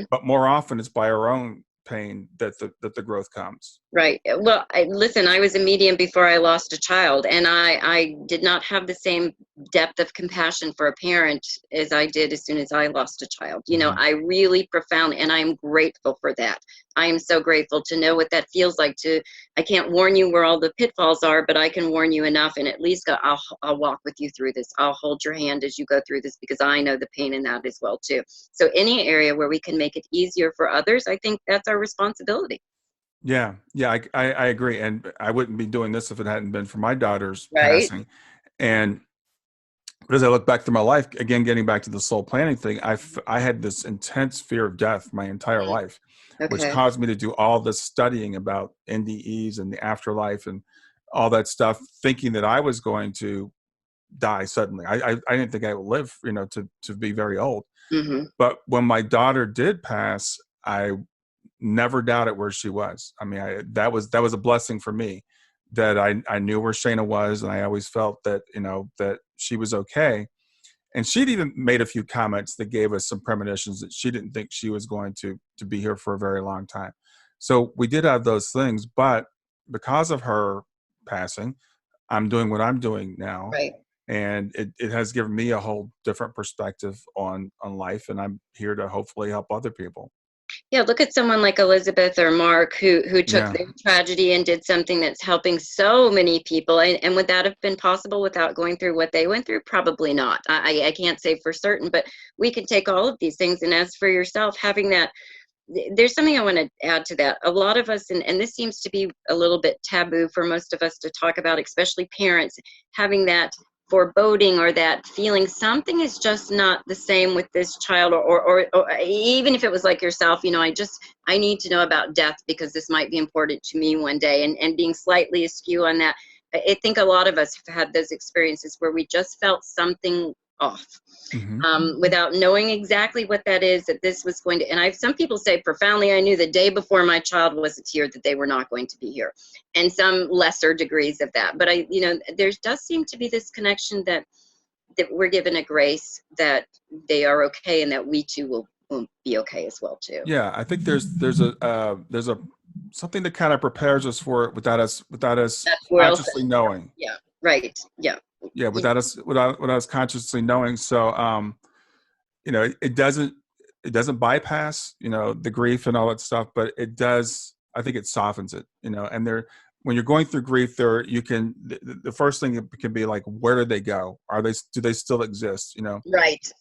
but more often it's by our own pain that the growth comes. Right. Well, listen, I was a medium before I lost a child, and I did not have the same depth of compassion for a parent as I did as soon as I lost a child. I really profound, and I'm grateful for that. I am so grateful to know what that feels like. I can't warn you where all the pitfalls are, but I can warn you enough, and at least I'll walk with you through this. I'll hold your hand as you go through this, because I know the pain in that as well too. So any area where we can make it easier for others, I think that's our responsibility. Yeah, I agree, and I wouldn't be doing this if it hadn't been for my daughter's passing. But as I look back through my life, again, getting back to the soul planning thing, I had this intense fear of death my entire life, which caused me to do all this studying about NDEs and the afterlife and all that stuff, thinking that I was going to die suddenly. I didn't think I would live, to be very old. But when my daughter did pass, I never doubted where she was. I mean, that was a blessing for me, that I knew where Shayna was, and I always felt that that she was okay. And she'd even made a few comments that gave us some premonitions that she didn't think she was going to be here for a very long time. So we did have those things, but because of her passing, I'm doing what I'm doing now. Right. And it has given me a whole different perspective on life, and I'm here to hopefully help other people. Yeah, look at someone like Elizabeth or Mark who took their tragedy and did something that's helping so many people. And would that have been possible without going through what they went through? Probably not. I can't say for certain, but we can take all of these things. And as for yourself, having that there's something I want to add to that. A lot of us, and this seems to be a little bit taboo for most of us to talk about, especially parents, having that foreboding or that feeling something is just not the same with this child, or even if it was like yourself, I need to know about death because this might be important to me one day, and being slightly askew on that. I think a lot of us have had those experiences where we just felt something off, without knowing exactly what that is, that this was going to, and some people say profoundly, I knew the day before my child wasn't here that they were not going to be here, and some lesser degrees of that. But there does seem to be this connection that we're given a grace that they are okay, and that we too will be okay as well too. Yeah, I think there's a something that kind of prepares us for it without us That's consciously knowing. Yeah, right. Yeah. Yeah, without us consciously knowing. So it doesn't bypass, the grief and all that stuff, but it does. I think it softens it, and when you're going through grief, the first thing it can be like, where did they go? Do they still exist? Right.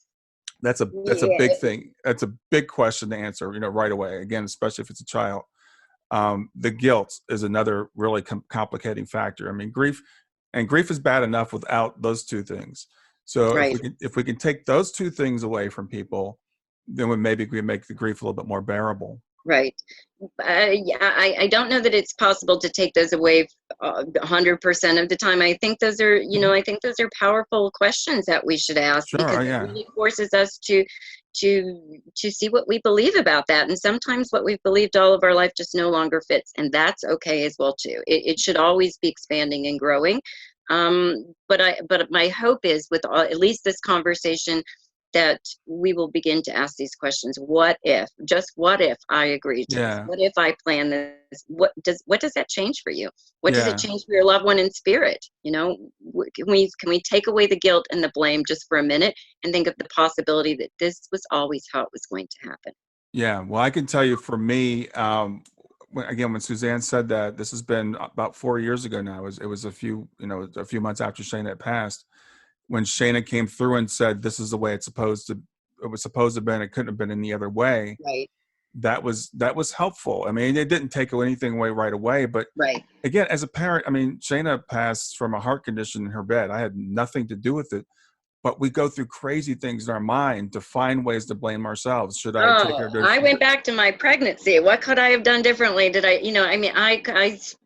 That's a big thing. That's a big question to answer, right away. Again, especially if it's a child. The guilt is another really complicating factor. I mean, grief is bad enough without those two things. So right. if we can take those two things away from people, then we make the grief a little bit more bearable. Right. Yeah, I don't know that it's possible to take those away 100% of the time. I think those are, powerful questions that we should ask, Sure, because yeah. it really forces us to see what we believe about that. And sometimes what we've believed all of our life just no longer fits, and that's okay as well too. It should always be expanding and growing. But my hope is, with at least this conversation, that we will begin to ask these questions. What if I agree to this? What if I plan this? What does that change for you? What does it change for your loved one in spirit? Can we take away the guilt and the blame just for a minute and think of the possibility that this was always how it was going to happen? Yeah. Well, I can tell you, for me, when Suzanne said that, this has been about 4 years ago now. It was a few months after Shana had passed, when Shana came through and said, this is the way it was supposed to have been, it couldn't have been any other way. Right. That was helpful. I mean, it didn't take anything away right away, but right. Again, as a parent, I mean, Shana passed from a heart condition in her bed. I had nothing to do with it, but we go through crazy things in our mind to find ways to blame ourselves. Should I take her to? I went back to my pregnancy. What could I have done differently? Did I,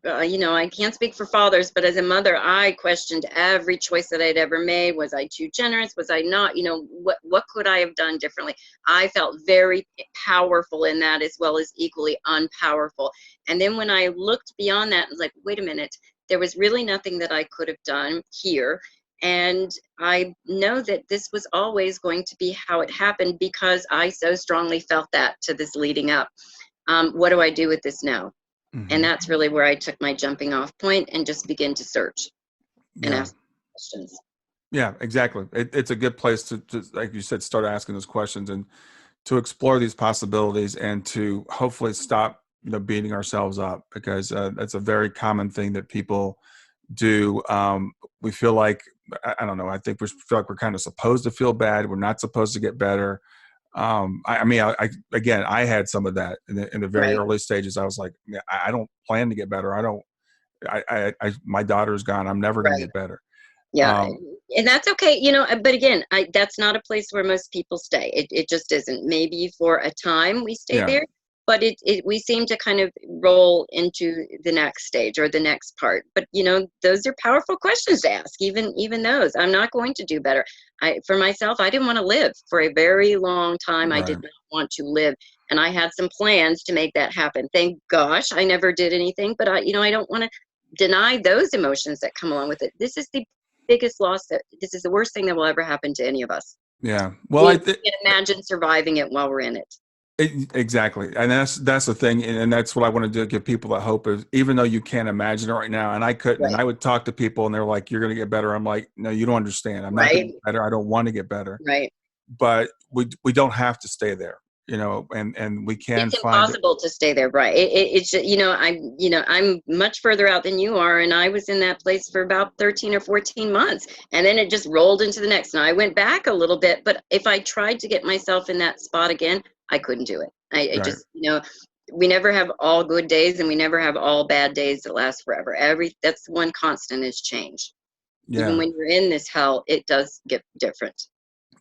I can't speak for fathers, but as a mother, I questioned every choice that I'd ever made. Was I too generous? Was I not? What could I have done differently? I felt very powerful in that, as well as equally unpowerful. And then when I looked beyond that, I was like, wait a minute, there was really nothing that I could have done here. And I know that this was always going to be how it happened, because I so strongly felt that to this leading up. What do I do with this now? Mm-hmm. And that's really where I took my jumping off point and just begin to search and ask questions. Yeah, exactly. It's a good place to, like you said, start asking those questions and to explore these possibilities, and to hopefully stop, beating ourselves up, because that's a very common thing that people do. We feel like, I don't know, I think we feel like we're kind of supposed to feel bad. We're not supposed to get better. I had some of that in the very early stages. I was like, I don't plan to get better. My daughter's gone. I'm never going to get better. Yeah. And that's okay. But again, that's not a place where most people stay. It just isn't. Maybe for a time we stay there, but we seem to kind of roll into the next stage or the next part. But those are powerful questions to ask. Even those, I'm not going to do better. For myself, I didn't want to live for a very long time. I did not want to live, and I had some plans to make that happen. Thank gosh, I never did anything. But I don't want to deny those emotions that come along with it. This is the biggest loss. This is the worst thing that will ever happen to any of us. Yeah. Well, I can imagine surviving it while we're in it. Exactly. And that's the thing. And that's what I want to do, give people that hope, is even though you can't imagine it right now, and I couldn't, and I would talk to people and they're like, you're going to get better. I'm like, no, you don't understand. I'm not going to get better. I don't want to get better. Right. But we don't have to stay there, and we can it's find impossible to stay there. Right. It's I'm much further out than you are. And I was in that place for about 13 or 14 months. And then it just rolled into the next. And I went back a little bit, but if I tried to get myself in that spot again, I couldn't do it. I Right. just, we never have all good days and we never have all bad days that last forever. That's one constant is change. Even Yeah. when you're in this hell, it does get different.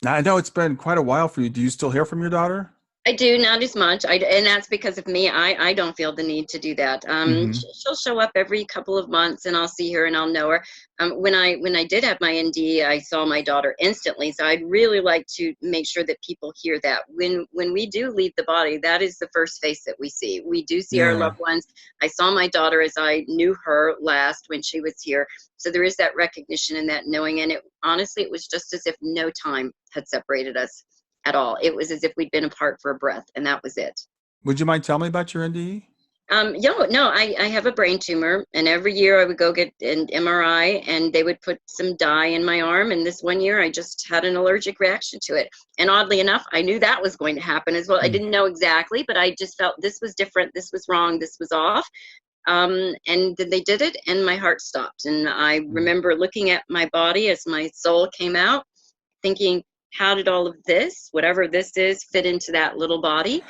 Now, I know it's been quite a while for you. Do you still hear from your daughter? I do, not as much. And that's because of me. I don't feel the need to do that. Mm-hmm. She'll show up every couple of months, and I'll see her and I'll know her. When I did have my ND, I saw my daughter instantly. So I'd really like to make sure that people hear that when we do leave the body, that is the first face that we see. We do see our Yeah. loved ones. I saw my daughter as I knew her last when she was here. So there is that recognition and that knowing. And honestly, it was just as if no time had separated us at all. It was as if we'd been apart for a breath, and that was it. Would you mind telling me about your NDE? No, I have a brain tumor, and every year I would go get an MRI, and they would put some dye in my arm. And this one year, I just had an allergic reaction to it. And oddly enough, I knew that was going to happen as well. I didn't know exactly, but I just felt this was different, this was wrong, this was off. And then they did it, and my heart stopped. And I remember looking at my body as my soul came out, thinking, how did all of this, whatever this is, fit into that little body?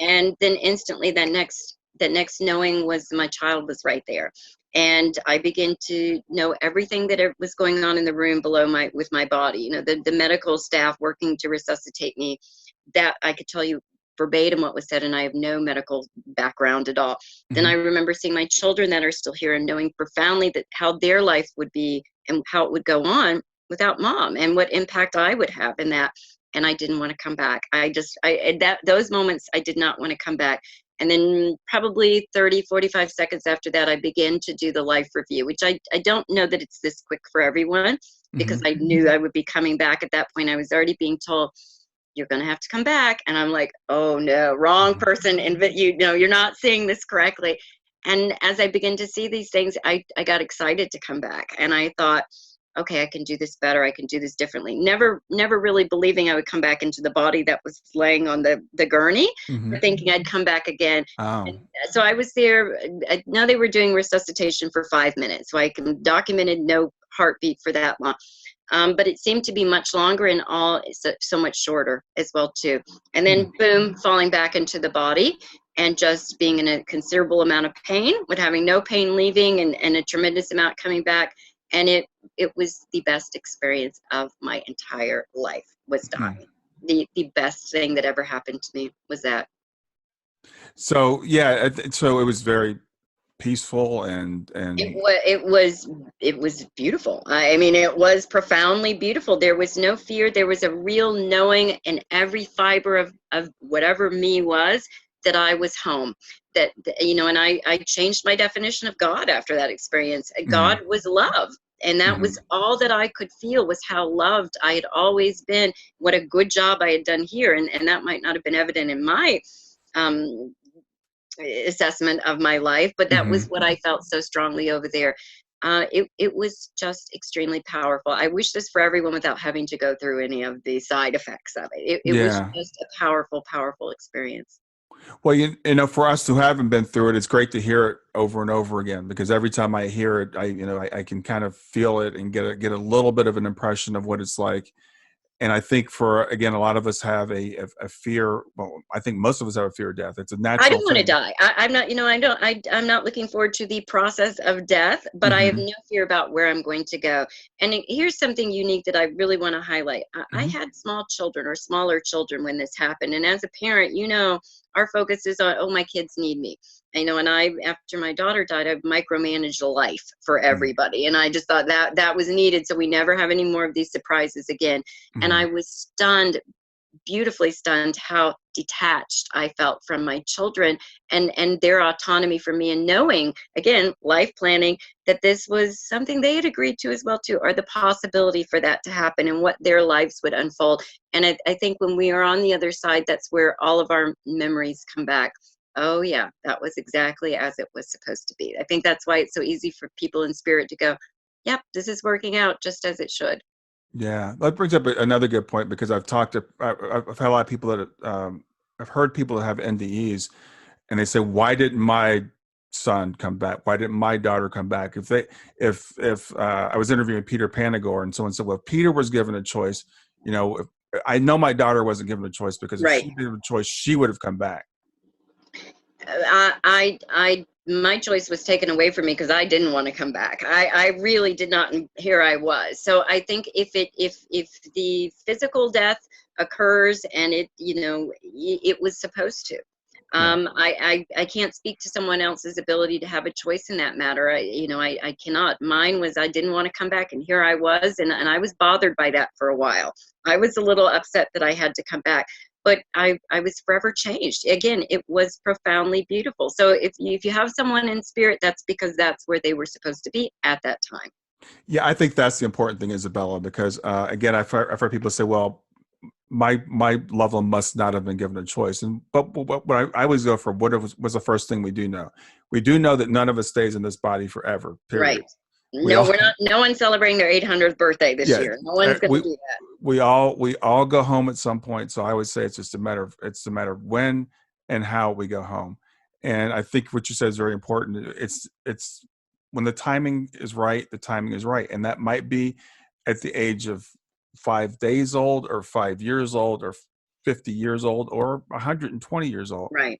And then instantly that next knowing was my child was right there. And I began to know everything that was going on in the room below with my body. The medical staff working to resuscitate me, that I could tell you verbatim what was said, and I have no medical background at all. Then I remember seeing my children that are still here and knowing profoundly that how their life would be and how it would go on without mom, and what impact I would have in that. And I didn't want to come back. Those moments, I did not want to come back. And then probably 30-45 seconds after that, I began to do the life review, which I don't know that it's this quick for everyone, because I knew I would be coming back. At that point, I was already being told, you're going to have to come back. And I'm like, oh no, wrong person. And you're not seeing this correctly. And as I began to see these things, I got excited to come back. And I thought, okay, I can do this better. I can do this differently. Never really believing I would come back into the body that was laying on the gurney, but thinking I'd come back again. Oh. And so I was there. I know they were doing resuscitation for 5 minutes. So I documented no heartbeat for that long. But it seemed to be much longer, and all so much shorter as well too. And then boom, falling back into the body and just being in a considerable amount of pain, with having no pain leaving and a tremendous amount coming back. And it was the best experience of my entire life, was dying. The best thing that ever happened to me was that. So yeah, so it was very peaceful and It was beautiful. I mean, it was profoundly beautiful. There was no fear. There was a real knowing in every fiber of whatever me was, that I was home. And I changed my definition of God after that experience. God was love. And that was all that I could feel, was how loved I had always been, what a good job I had done here. And that might not have been evident in my assessment of my life, but that was what I felt so strongly over there. It was just extremely powerful. I wish this for everyone without having to go through any of the side effects of it. It was just a powerful, powerful experience. Well, you know, for us who haven't been through it, it's great to hear it over and over again, because every time I hear it, I can kind of feel it and get a little bit of an impression of what it's like. And I think again, a lot of us have a fear. Well, I think most of us have a fear of death. It's a natural I don't want to thing. die. I'm not, I'm not looking forward to the process of death, but I have no fear about where I'm going to go. And here's something unique that I really want to highlight. I had small children, or smaller children, when this happened. And as a parent, our focus is on, oh, my kids need me. And after my daughter died, I've micromanaged life for everybody. And I just thought that was needed, so we never have any more of these surprises again. And I was stunned, beautifully stunned, how detached I felt from my children and their autonomy from me, and knowing, again, life planning, that this was something they had agreed to as well too, or the possibility for that to happen and what their lives would unfold. And I think when we are on the other side, that's where all of our memories come back. Oh yeah, that was exactly as it was supposed to be. I think that's why it's so easy for people in spirit to go, yep, this is working out just as it should. Yeah, that brings up another good point, because I've had a lot of people that I've heard people that have NDEs, and they say, "Why didn't my son come back? Why didn't my daughter come back?" If I was interviewing Peter Panagore, and someone said, "Well, if Peter was given a choice, I know my daughter wasn't given a choice, because if Right. she'd been given a choice, she would have come back. My choice was taken away from me because I didn't want to come back. I really did not, and here I was. So I think if the physical death occurs, and it was supposed to. Yeah. I can't speak to someone else's ability to have a choice in that matter. I cannot. Mine was, I didn't want to come back, and here I was, and I was bothered by that for a while. I was a little upset that I had to come back, but I was forever changed. Again, it was profoundly beautiful. So if you have someone in spirit, that's because that's where they were supposed to be at that time. Yeah, I think that's the important thing, Isabella, because again, I've heard people say, "Well, my loved one must not have been given a choice." And but I always go for what was the first thing we do know. We do know that none of us stays in this body forever. Period. Right. We No, all, we're not. No one's celebrating their 800th birthday this yeah, year. No one's going to we do that. we all go home at some point. So I always say it's a matter of when and how we go home. And I think what you said is very important. It's when the timing is right, the timing is right, and that might be at the age of 5 days old, or 5 years old, or 50 years old, or 120 years old. Right.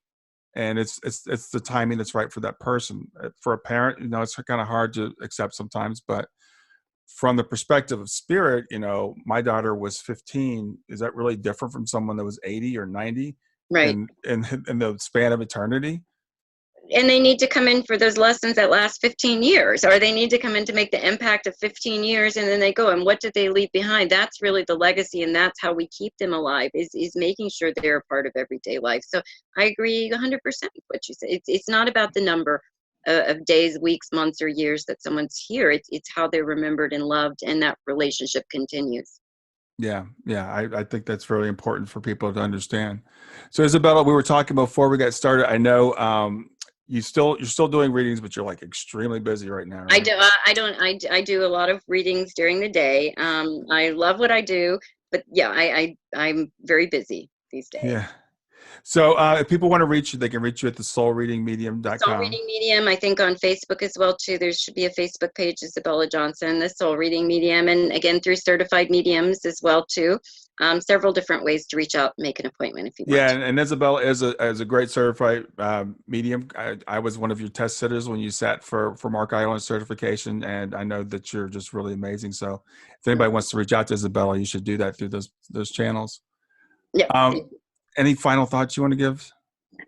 And it's the timing that's right for that person. For a parent, it's kind of hard to accept sometimes, but from the perspective of spirit, my daughter was 15. Is that really different from someone that was 80 or 90 Right. in the span of eternity? And they need to come in for those lessons that last 15 years, or they need to come in to make the impact of 15 years, and then they go, and what did they leave behind? That's really the legacy, and that's how we keep them alive, is making sure they're a part of everyday life. So I agree 100% with what you said. It's not about the number of days, weeks, months, or years that someone's here. It's how they're remembered and loved, and that relationship continues. Yeah, I think that's really important for people to understand. So Isabella, we were talking before we got started. I know you're still doing readings, but you're like extremely busy right now, I right? do. I do a lot of readings during the day. I love what I do, but yeah, I'm very busy these days. Yeah. So if people want to reach you, they can reach you at the Soul soulreadingmedium.com. Reading Medium, I think on Facebook as well too. There should be a Facebook page, Isabella Johnson, the Soul Reading Medium, and again through certified mediums as well too. Several different ways to reach out, and make an appointment if you want Yeah, to. and Isabella is a great certified medium. I was one of your test sitters when you sat for Mark Island certification, and I know that you're just really amazing. So if anybody wants to reach out to Isabella, you should do that through those channels. Yeah. Um, any final thoughts you want to give?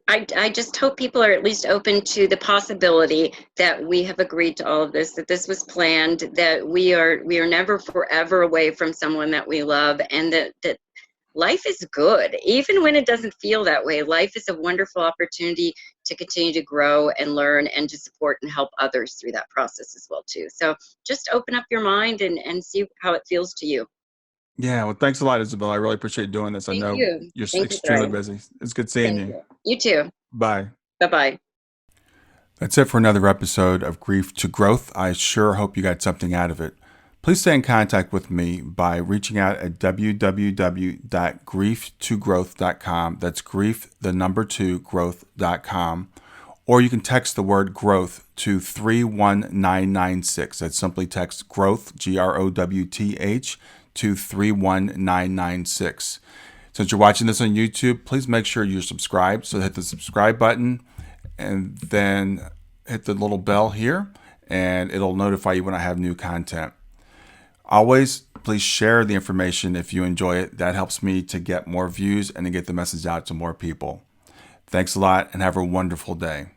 I just hope people are at least open to the possibility that we have agreed to all of this, that this was planned, that we are never forever away from someone that we love, and that life is good. Even when it doesn't feel that way, life is a wonderful opportunity to continue to grow and learn, and to support and help others through that process as well too. So just open up your mind and see how it feels to you. Yeah, well, thanks a lot, Isabella. I really appreciate doing this. I Thank know you. you're Thank you, extremely Brian. busy. It's good seeing Thank you. you. You too. Bye. Bye-bye. That's it for another episode of Grief to Growth. I sure hope you got something out of it. Please stay in contact with me by reaching out at www.grieftogrowth.com. That's grief, the number 2, growth.com. Or you can text the word growth to 31996. That's simply text growth, GROWTH, to 31996. Since you're watching this on YouTube, please make sure you're subscribed. So hit the subscribe button and then hit the little bell here, and it'll notify you when I have new content. Always, please share the information if you enjoy it. That helps me to get more views and to get the message out to more people. Thanks a lot, and have a wonderful day.